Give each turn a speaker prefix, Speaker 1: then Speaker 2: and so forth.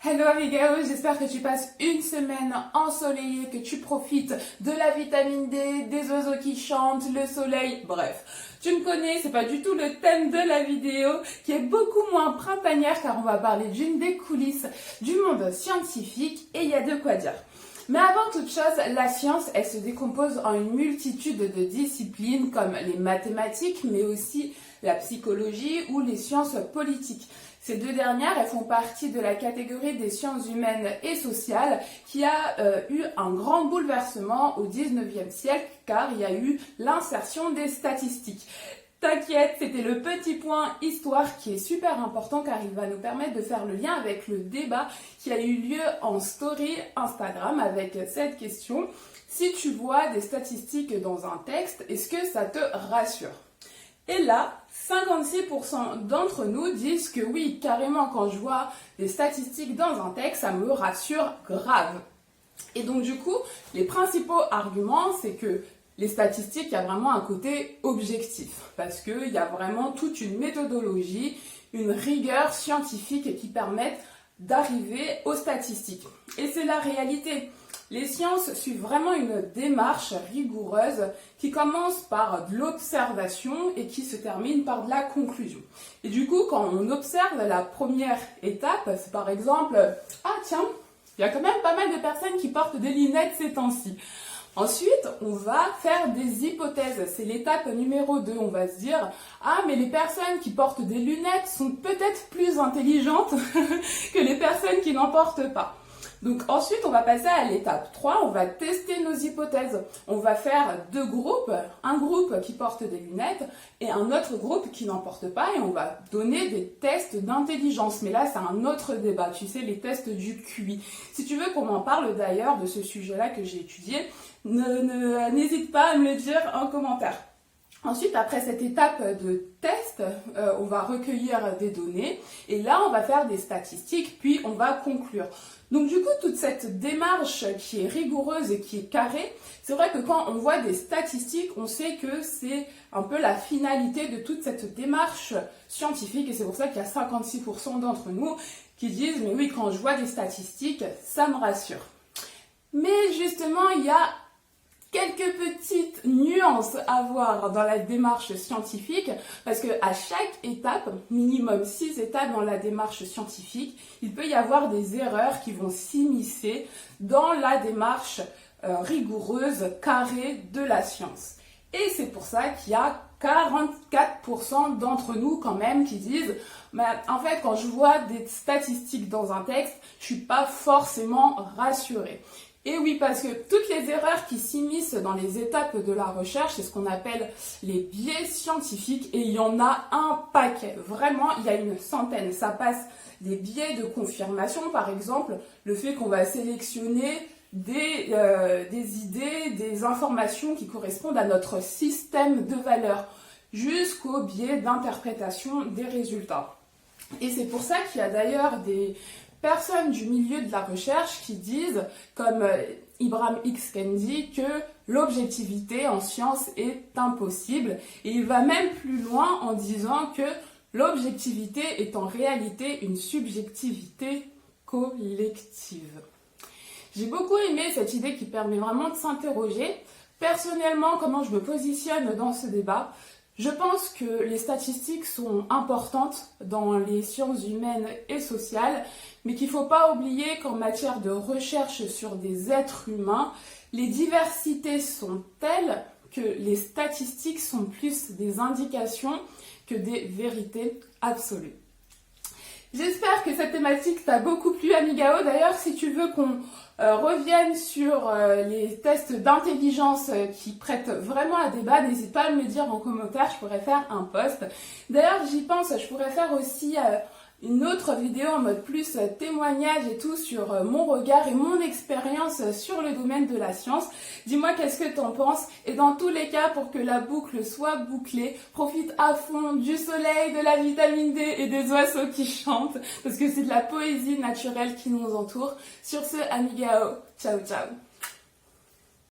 Speaker 1: Hello Abigail, j'espère que tu passes une semaine ensoleillée, que tu profites de la vitamine D, des oiseaux qui chantent, le soleil, bref. Tu me connais, c'est pas du tout le thème de la vidéo, qui est beaucoup moins printanière car on va parler d'une des coulisses du monde scientifique et il y a de quoi dire. Mais avant toute chose, la science, elle se décompose en une multitude de disciplines comme les mathématiques, mais aussi la psychologie ou les sciences politiques. Ces deux dernières, elles font partie de la catégorie des sciences humaines et sociales qui a eu un grand bouleversement au 19e siècle car il y a eu l'insertion des statistiques. T'inquiète, c'était le petit point histoire qui est super important car il va nous permettre de faire le lien avec le débat qui a eu lieu en story Instagram avec cette question. Si tu vois des statistiques dans un texte, est-ce que ça te rassure ? Et là, 56% d'entre nous disent que oui, carrément, quand je vois des statistiques dans un texte, ça me rassure grave. Et donc du coup, les principaux arguments, c'est que les statistiques, il y a vraiment un côté objectif, parce qu'il y a vraiment toute une méthodologie, une rigueur scientifique qui permettent d'arriver aux statistiques. Et c'est la réalité. Les sciences suivent vraiment une démarche rigoureuse qui commence par de l'observation et qui se termine par de la conclusion. Et du coup, quand on observe la première étape, c'est par exemple « Ah tiens, il y a quand même pas mal de personnes qui portent des lunettes ces temps-ci ». Ensuite, on va faire des hypothèses. C'est l'étape numéro 2. On va se dire « Ah, mais les personnes qui portent des lunettes sont peut-être plus intelligentes que les personnes qui n'en portent pas ». Donc ensuite, on va passer à l'étape 3, on va tester nos hypothèses. On va faire deux groupes, un groupe qui porte des lunettes et un autre groupe qui n'en porte pas et on va donner des tests d'intelligence. Mais là, c'est un autre débat, tu sais, les tests du QI. Si tu veux qu'on m'en parle d'ailleurs de ce sujet-là que j'ai étudié, n'hésite pas à me le dire en commentaire. Ensuite, après cette étape de test, on va recueillir des données et là, on va faire des statistiques, puis on va conclure. Donc du coup, toute cette démarche qui est rigoureuse et qui est carrée, c'est vrai que quand on voit des statistiques, on sait que c'est un peu la finalité de toute cette démarche scientifique et c'est pour ça qu'il y a 56% d'entre nous qui disent « mais oui, quand je vois des statistiques, ça me rassure ». Mais justement, il y a quelques petites nuances à voir dans la démarche scientifique parce qu'à chaque étape, minimum 6 étapes dans la démarche scientifique, il peut y avoir des erreurs qui vont s'immiscer dans la démarche rigoureuse, carrée de la science. Et c'est pour ça qu'il y a 44% d'entre nous quand même qui disent en fait quand je vois des statistiques dans un texte, je suis pas forcément rassurée. Et oui, parce que toutes les erreurs qui s'immiscent dans les étapes de la recherche, c'est ce qu'on appelle les biais scientifiques et il y en a un paquet. Vraiment, il y a une centaine. Ça passe des biais de confirmation, par exemple, le fait qu'on va sélectionner des idées, des informations qui correspondent à notre système de valeurs, jusqu'au biais d'interprétation des résultats. Et c'est pour ça qu'il y a d'ailleurs des personnes du milieu de la recherche qui disent, comme Ibram X. Kendi, que l'objectivité en science est impossible. Et il va même plus loin en disant que l'objectivité est en réalité une subjectivité collective. J'ai beaucoup aimé cette idée qui permet vraiment de s'interroger. Personnellement, comment je me positionne dans ce débat ? Je pense que les statistiques sont importantes dans les sciences humaines et sociales, mais qu'il ne faut pas oublier qu'en matière de recherche sur des êtres humains, les diversités sont telles que les statistiques sont plus des indications que des vérités absolues. J'espère que cette thématique t'a beaucoup plu, Amigao. D'ailleurs, si tu veux qu'on revienne sur les tests d'intelligence qui prêtent vraiment à débat, n'hésite pas à me le dire en commentaire, je pourrais faire un post. D'ailleurs, j'y pense, je pourrais faire aussi une autre vidéo en mode plus témoignage et tout sur mon regard et mon expérience sur le domaine de la science. Dis-moi qu'est-ce que t'en penses et dans tous les cas pour que la boucle soit bouclée, profite à fond du soleil, de la vitamine D et des oiseaux qui chantent parce que c'est de la poésie naturelle qui nous entoure. Sur ce, amigao, ciao ciao.